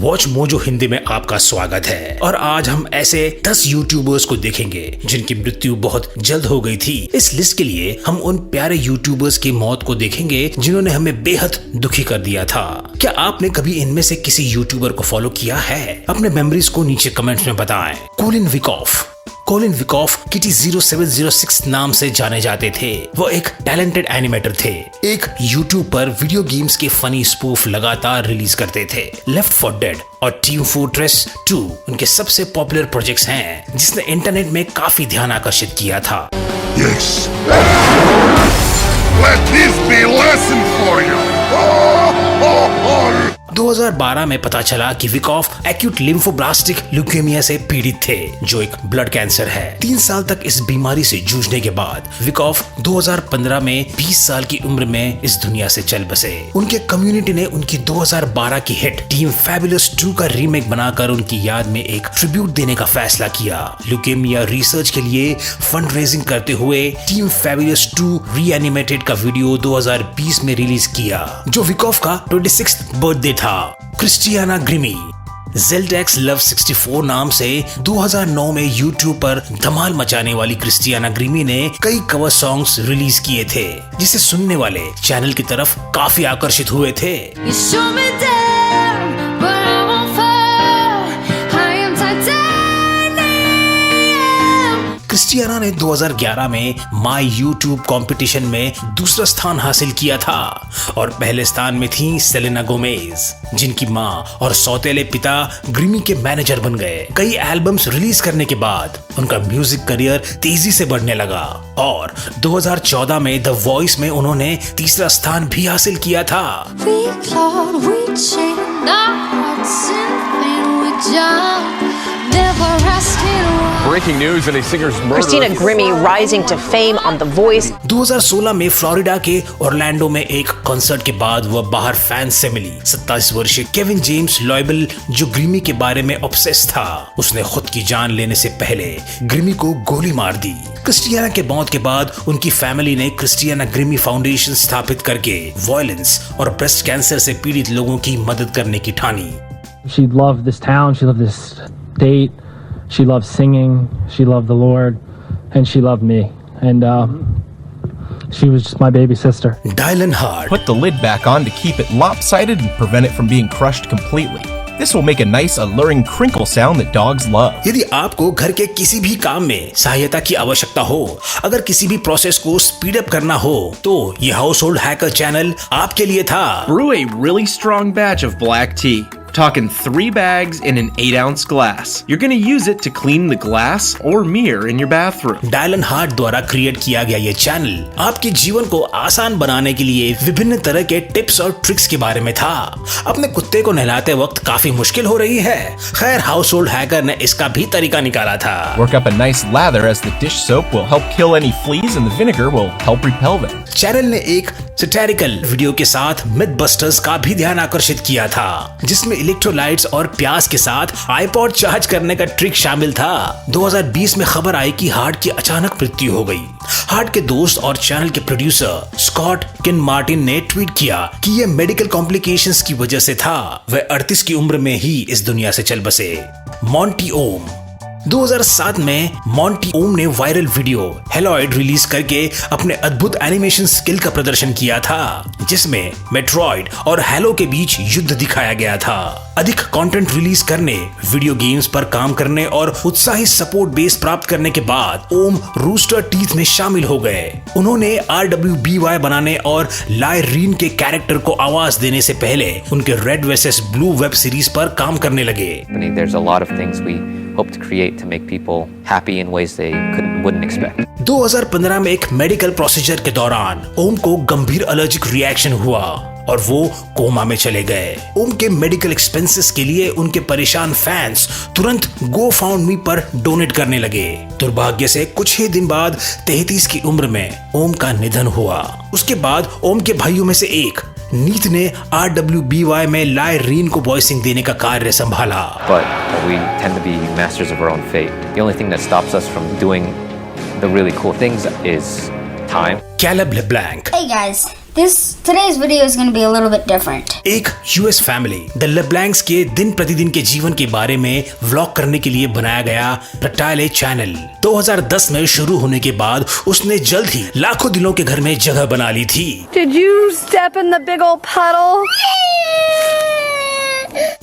Watch mojo Hindi में आपका स्वागत है। और आज हम ऐसे 10 यूट्यूबर्स को देखेंगे जिनकी मृत्यु बहुत जल्द हो गई थी। इस लिस्ट के लिए हम उन प्यारे यूट्यूबर्स की मौत को देखेंगे जिन्होंने हमें बेहद दुखी कर दिया था। क्या आपने कभी इनमें से किसी यूट्यूबर को फॉलो किया है? अपने मेमोरीज को नीचे कमेंट्स में बताएं। कोलिन विकॉफ किटी 0706 नाम से जाने जाते थे। वो एक टैलेंटेड एनिमेटर थे। एक यूट्यूब पर वीडियो गेम्स के फनी स्पूफ लगातार रिलीज करते थे। लेफ्ट 4 डेड और टीम फोर्ट्रेस 2 उनके सबसे पॉपुलर प्रोजेक्ट्स हैं, जिसने इंटरनेट में काफी ध्यान आकर्षित किया था। Yes. Let this be a lesson for you. 2012 में पता चला कि विकॉफ एक्यूट लिम्फोब्लास्टिक ल्यूकेमिया से पीड़ित थे, जो एक ब्लड कैंसर है। 3 साल तक इस बीमारी से जूझने के बाद विकॉफ 2015 में 20 साल की उम्र में इस दुनिया से चल बसे। उनके कम्युनिटी ने उनकी 2012 की हिट टीम फैबुलस 2 का रीमेक बनाकर उनकी याद में एक ट्रिब्यूट देने का फैसला किया। ल्यूकेमिया रिसर्च के लिए फंड रेजिंग करते हुए टीम फैबुलस 2 रीएनिमेटेड का वीडियो 2020 में रिलीज किया, जो विकॉफ का 26th बर्थडे था। क्रिस्टियाना ग्रिमी जेल्डेक्स लव 64 नाम से 2009 में यूट्यूब पर धमाल मचाने वाली क्रिस्टियाना ग्रिमी ने कई कवर सॉन्ग्स रिलीज किए थे, जिसे सुनने वाले चैनल की तरफ काफी आकर्षित हुए थे। क्रिस्टियाना ने 2011 में माई यूट्यूब कंपटीशन में दूसरा स्थान हासिल किया था और पहले स्थान में थी सेलेना गोमेज, जिनकी मां और सौतेले पिता ग्रिमी के मैनेजर बन गए। कई एल्बम्स रिलीज करने के बाद उनका म्यूजिक करियर तेजी से बढ़ने लगा और 2014 में द वॉइस में उन्होंने तीसरा स्थान भी हासिल किया था। Breaking news and a singer's murder. Christina Grimmie rising to fame on The Voice. 2016 में फ्लोरिडा के ओरलैंडो में एक कॉन्सर्ट के बाद वह बाहर फैंस से मिली। 27 वर्षीय केविन जेम्स लॉयबल, जो ग्रिमी के बारे में ऑब्सेस था, उसने खुद की जान लेने से पहले ग्रिमी को गोली मार दी। क्रिस्टियाना के मौत के बाद उनकी फैमिली ने क्रिस्टियाना ग्रिमी फाउंडेशन स्थापित करके वायलेंस और ब्रेस्ट कैंसर से पीड़ित लोगों की मदद करने की ठानी। She loved this town, she loved this state, she loved singing, she loved the Lord, and she loved me. And she was just my baby sister. Dylan Hart Put the lid back on to keep it lopsided and prevent it from being crushed completely. This will make a nice, alluring crinkle sound that dogs love. यदि आपको घर के किसी भी काम में सहायता की आवश्यकता हो, अगर किसी भी प्रोसेस को स्पीड अप करना हो, तो ये हाउस होल्ड हैकर चैनल आपके लिए था। Brew a really strong batch of black tea. Talking 3 bags in an 8-ounce glass. You're gonna use it to clean the glass or mirror in your bathroom. Dylan heart द्वारा create किया गया ये channel आपके जीवन को आसान बनाने के लिए विभिन्न तरह के टिप्स और ट्रिक्स के बारे में था। अपने कुत्ते को नहलाते वक्त काफी मुश्किल हो रही है, खैर हाउस होल्ड हैकर ने इसका भी तरीका निकाला था। Work up a nice lather as the dish soap will help kill any fleas and the vinegar will help repel them. Channel ने एक सैटिरिकल वीडियो के साथ मिथबस्टर्स का भी ध्यान आकर्षित किया था, जिसमें इलेक्ट्रोलाइट्स और प्याज के साथ आईपॉड चार्ज करने का ट्रिक शामिल था। 2020 में खबर आई कि हार्ट की अचानक मृत्यु हो गई। हार्ट के दोस्त और चैनल के प्रोड्यूसर स्कॉट किन मार्टिन ने ट्वीट किया कि यह मेडिकल कॉम्प्लिकेशंस की वजह से था। वह 38 की उम्र में ही इस दुनिया से चल बसे। मॉन्टी ओम 2007 में मॉन्टी ओम ने वायरल वीडियो हेलॉइड रिलीज करके अपने अद्भुत एनिमेशन स्किल का प्रदर्शन किया था, जिसमें मेट्रॉइड और हेलो के बीच युद्ध दिखाया गया था। अधिक कंटेंट रिलीज करने, वीडियो गेम्स पर काम करने और उत्साही सपोर्ट बेस प्राप्त करने के बाद ओम रूस्टर टीथ में शामिल हो गए। उन्होंने RWBY बनाने और लायरीन के कैरेक्टर को आवाज देने से पहले उनके red versus blue web series पर काम करने लगे। There's a lot of things we hope to create to make people happy in ways they wouldn't expect. 2015 में एक मेडिकल प्रोसीजर के दौरान ओम को गंभीर एलर्जिक रिएक्शन हुआ और वो कोमा में चले गए। ओम के मेडिकल एक्सपेंसेस के लिए उनके परेशान फैंस तुरंत GoFundMe पर डोनेट करने लगे। दुर्भाग्य से कुछ ही दिन बाद 33 की उम्र में ओम का निधन हुआ। उसके बाद ओम के भाइयों में से एक नीत ने RWBY में लायरीन को वॉइसिंग देने का कार्य संभाला। But we tend to be masters of our own fate. The only thing that stops us from doing the really cool things is time. Caleb LeBlanc Hey guys, Today's video is going to be a little bit different. एक US family the लेब्लैंक्स के दिन प्रतिदिन के जीवन के बारे में vlog करने के लिए बनाया गया प्रटाइले चैनल 2010 में शुरू होने के बाद उसने जल्द ही लाखों दिलों के घर में जगह बना ली थी। Did you step in the big old puddle?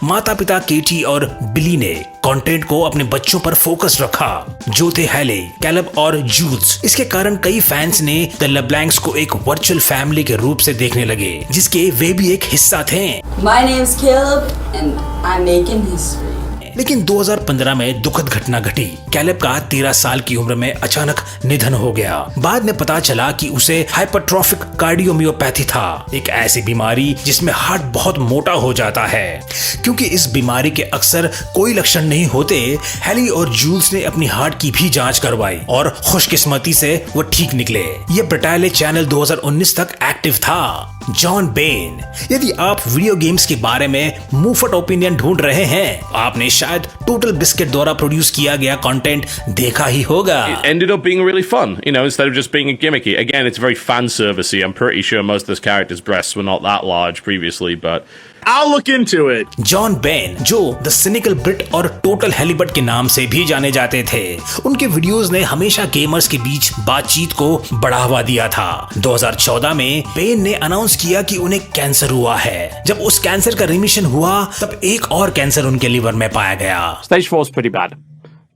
माता पिता केटी और बिली ने कंटेंट को अपने बच्चों पर फोकस रखा जो थे हैले, कैलब और जूल्स। इसके कारण कई फैंस ने द लेब्लैंक्स को एक वर्चुअल फैमिली के रूप से देखने लगे जिसके वे भी एक हिस्सा थे। My name's Caleb and I'm making history. लेकिन 2015 में दुखद घटना घटी। कैलेब का 13 साल की उम्र में अचानक निधन हो गया। बाद में पता चला कि उसे हाइपरट्रॉफिक कार्डियोमियोपैथी था, एक ऐसी बीमारी जिसमें हार्ट बहुत मोटा हो जाता है। क्योंकि इस बीमारी के अक्सर कोई लक्षण नहीं होते, हैली और जूल्स ने अपनी हार्ट की भी जांच करवाई और खुशकिस्मती से वो ठीक निकले। ये प्रटाइले चैनल 2019 तक एक्टिव था। जॉन बेन, यदि आप वीडियो गेम्स के बारे में मुफ्त ओपिनियन ढूंढ रहे हैं, आपने शायद टोटल बिस्किट द्वारा प्रोड्यूस किया गया कंटेंट देखा ही होगा। It ended up being really fun, you know, instead of just being a gimmicky. Again, it's very fan servicey. I'm pretty sure most of those characters' breasts were not that large previously, but I'll look into it. John Ben, जो the cynical ब्रिट और total हेलीबट के नाम से भी जाने जाते थे, उनके वीडियोस ने हमेशा गेमर्स के बीच बातचीत को बढ़ावा दिया था। 2014 में बेन ने अनाउंस किया कि उन्हें कैंसर हुआ है। जब उस कैंसर का रिमिशन हुआ, तब एक और कैंसर उनके लिवर में पाया गया। Stage 4 is pretty bad.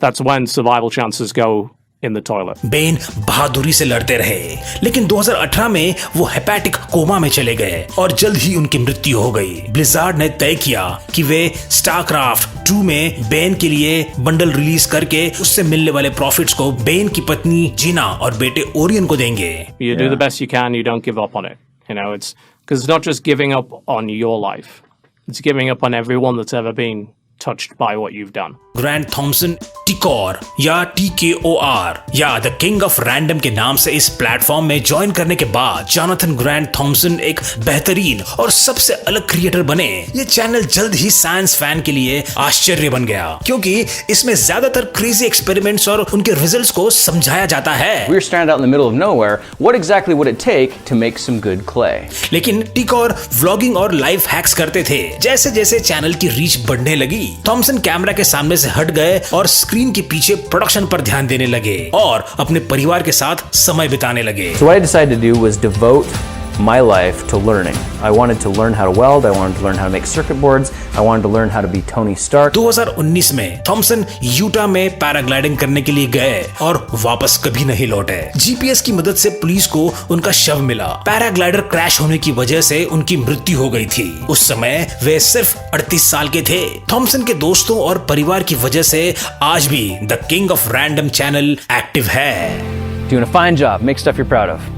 That's when survival chances go in the toilet. Ben बहादुरी से लड़ते रहे, लेकिन 2018 में वो हेपेटिक कोमा में चले गए और जल्द ही उनकी मृत्यु हो गई। ब्लिजार्ड ने तय किया कि वे स्टारक्राफ्ट 2 में बेन के लिए बंडल रिलीज करके उससे मिलने वाले प्रॉफिट्स को बेन की पत्नी जीना और बेटे ओरियन को देंगे। You do the best you can, you don't give up on it. You know, it's because it's not just giving up on your life. It's giving up on everyone that's ever been touched by what you've done. Grant Thompson टिकॉर या TKOR या the king of random के नाम से इस platform में join करने के बाद जोनाथन ग्रैंट थॉमसन एक बेहतरीन और सबसे अलग क्रिएटर बने। ये चैनल जल्द ही साइंस फैन के लिए आश्चर्य बन गया क्योंकि इसमें ज्यादातर क्रेजी एक्सपेरिमेंट्स और उनके रिजल्ट्स को समझाया जाता है। We're stranded out in the middle of nowhere. What exactly would it take to make some good clay? लेकिन टिकॉर व्लॉगिंग और लाइफ हैक्स करते थे। जैसे जैसे चैनल की रीच बढ़ने लगी, थॉमसन कैमरा के सामने से हट गए और स्क्रीन के पीछे प्रोडक्शन पर ध्यान देने लगे और अपने परिवार के साथ समय बिताने लगे। So what I decided to do was devote my life to learning. I wanted to learn how to weld, I wanted to learn how to make circuit boards, I wanted to learn how to be Tony Stark. 2019 में Thompson Utah में paragliding करने के लिए गए और वापस कभी नहीं लौटे। जीपीएस की मदद से पुलिस को उनका शव मिला। पैराग्लाइडर क्रैश होने की वजह से उनकी मृत्यु हो गई थी। उस समय वे सिर्फ 38 साल के थे। थॉमसन के दोस्तों और परिवार की वजह से आज भी the king of random channel active है। Doing a fine job, make stuff you're proud of.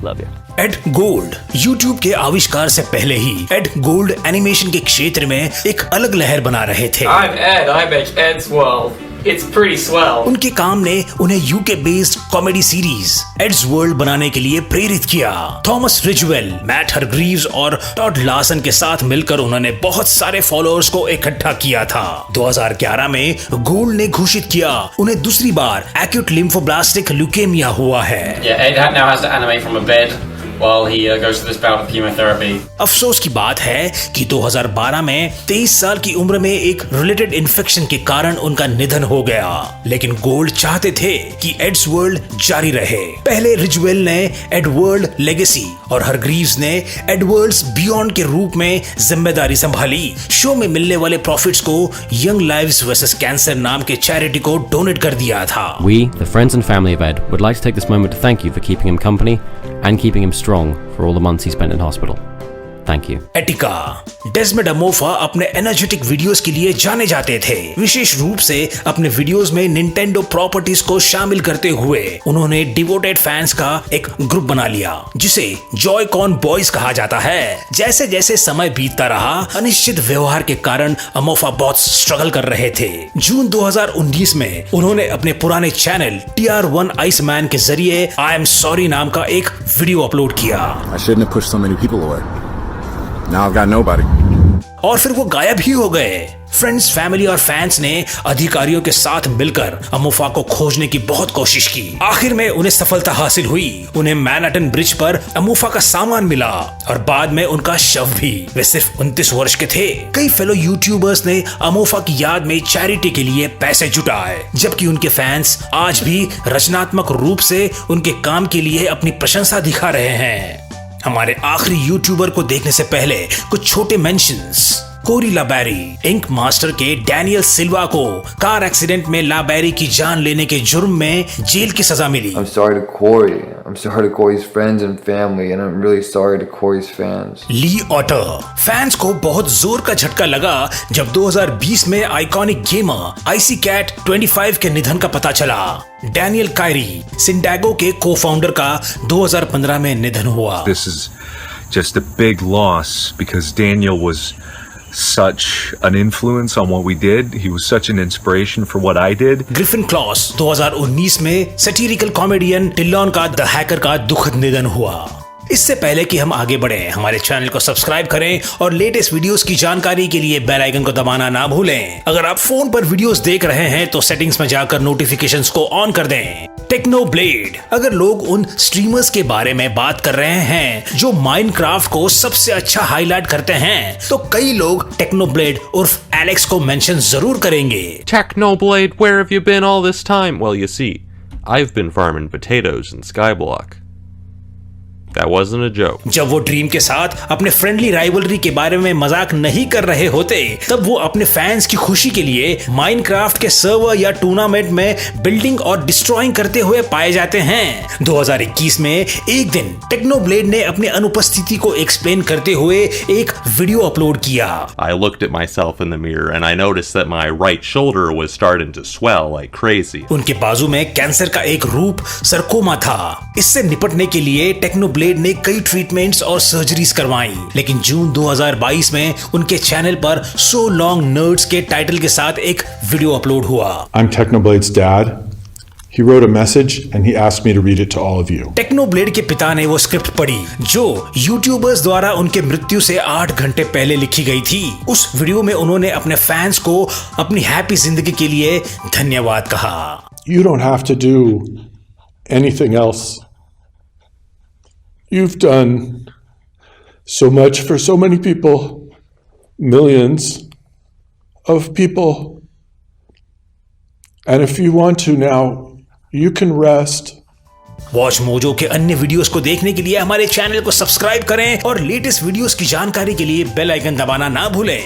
Love you. Ed Gold, YouTube के आविष्कार से पहले ही एड गोल्ड एनिमेशन के क्षेत्र में एक अलग लहर बना रहे थे। I'm Ed, I make Ed's World. It's pretty swell. उनके काम ने उन्हें UK based comedy series Ads World बनाने के लिए प्रेरित किया। थॉमस रिजवेल, मैट हरग्रीव्स और टॉड लार्सन के साथ मिलकर उन्होंने बहुत सारे फॉलोअर्स को इकट्ठा किया था। 2011 में गोल्ड ने घोषित किया उन्हें दूसरी बार एक्यूट लिम्फोब्लास्टिक ल्यूकेमिया हुआ है। Yeah, Ed now has to animate from a bed while he goes to this bout of chemotherapy. अफसोस की बात है कि 2012 में 23 साल की उम्र में एक रिलेटेड इन्फेक्शन के कारण उनका निधन हो गया। लेकिन गोल्ड चाहते थे कि एड्स वर्ल्ड जारी रहे। पहले रिजवेल ने एड वर्ल्ड लेगेसी और हरग्रीव्स ने एड वर्ल्ड्स बियॉन्ड के रूप में जिम्मेदारी संभाली। शो में मिलने वाले प्रॉफिट्स को यंग लाइव्स वर्सेस कैंसर नाम के चैरिटी को डोनेट कर दिया था। We, the friends and family of Ed, would like to take this moment to thank you for keeping him company and keeping him strong for all the months he spent in hospital. Thank you. Etika, Desmond Amofah अपने energetic videos के लिए जाने जाते थे। विशेष रूप से अपने videos में निंटेंडो प्रॉपर्टीज को शामिल करते हुए उन्होंने डिवोटेड फैंस का एक ग्रुप बना लिया जिसे जॉयकॉन बॉयज कहा जाता है। जैसे जैसे समय बीतता रहा, अनिश्चित व्यवहार के कारण अमोफा बहुत स्ट्रगल कर रहे थे। जून 2019 में उन्होंने अपने पुराने चैनल TR1 आइसमैन के जरिए आई एम सॉरी नाम का एक वीडियो अपलोड किया। I shouldn't have pushed so many people away. Now I've got nobody. और फिर वो गायब ही हो गए। फ्रेंड्स, फैमिली और फैंस ने अधिकारियों के साथ मिलकर अमोफा को खोजने की बहुत कोशिश की। आखिर में उन्हें सफलता हासिल हुई। उन्हें मैनहट्टन ब्रिज पर अमोफा का सामान मिला और बाद में उनका शव भी। वे सिर्फ 29 वर्ष के थे। कई फेलो यूट्यूबर्स ने अमोफा की याद में चैरिटी के लिए पैसे जुटाए, जबकि उनके फैंस आज भी रचनात्मक रूप से उनके काम के लिए अपनी प्रशंसा दिखा रहे हैं। हमारे आखिरी यूट्यूबर को देखने से पहले कुछ छोटे मेंशंस। कोरी लाबैरी, इंक मास्टर के डैनियल सिल्वा को कार एक्सीडेंट में लाबैरी की जान लेने के जुर्म में जेल की सजा मिली। I'm sorry to Corey. I'm sorry to Corey's friends and family, and I'm really sorry to Corey's fans. Lee Otter, fans को बहुत जोर का झटका लगा जब 2020 में आइकॉनिक गेमर आईसी कैट 25 के निधन का पता चला। डैनियल कायरी, सिंडागो के को-फाउंडर का 2015 में निधन हुआ। This is just a big loss because Daniel was such an influence on what we did. He was such an inspiration for what I did. Griffin Claus, 2019 में सैटिरिकल कॉमेडियन टिल्लॉन का the hacker का दुखद निधन हुआ। इससे पहले कि हम आगे बढ़ें, हमारे चैनल को सब्सक्राइब करें और लेटेस्ट वीडियोस की जानकारी के लिए बेल आइकन को दबाना ना भूलें। अगर आप फोन पर वीडियोस देख रहे हैं तो सेटिंग्स में जाकर नोटिफिकेशंस को ऑन कर दें। टेक्नोब्लेड, अगर लोग उन स्ट्रीमर्स के बारे में बात कर रहे हैं जो माइनक्राफ्ट को सबसे अच्छा हाईलाइट करते हैं, तो कई लोग टेक्नोब्लेड उर्फ एलेक्स को मेंशन जरूर करेंगे। Technoblade, where have you been all this time? Well, you see, I've been farming potatoes in Skyblock. That wasn't a joke. जब वो ड्रीम के साथ अपने फ्रेंडली राइवलरी के बारे में मजाक नहीं कर रहे होते, तब वो अपने फैंस की खुशी के लिए माइनक्राफ्ट के सर्वर या टूर्नामेंट में बिल्डिंग और डिस्ट्रॉइंग करते हुए पाए जाते हैं। 2021 में एक दिन टेक्नोब्लेड ने अपनी अनुपस्थिति को एक्सप्लेन करते हुए एक वीडियो अपलोड किया। I looked at myself in the mirror and I noticed that my right shoulder was starting to swell like crazy. उनके बाजू में कैंसर का एक रूप सरकोमा था। इससे निपटने के लिए टेक्नोब्लेड ने कई ट्रीटमेंट्स और सर्जरीज करवाई, लेकिन जून 2022 में उनके चैनल पर सो लॉन्ग नर्ड्स के टाइटल के साथ एक वीडियो अपलोड हुआ। I'm Technoblade's dad. He wrote a message and he asked me to read it to all of you. टेक्नोब्लेड के पिता ने वो स्क्रिप्ट पढ़ी जो यूट्यूबर्स द्वारा उनके मृत्यु से 8 घंटे पहले लिखी गई थी। उस वीडियो में उन्होंने अपने फैंस को अपनी हैप्पी जिंदगी के लिए धन्यवाद कहा। You don't have to do anything else. You've done so much for so many people, millions of people. And if you want to now, you can rest. Watch mojo के अन्य videos को देखने के लिए हमारे चैनल को subscribe करें और लेटेस्ट वीडियोस की जानकारी के लिए बेल आइकन दबाना ना भूलें।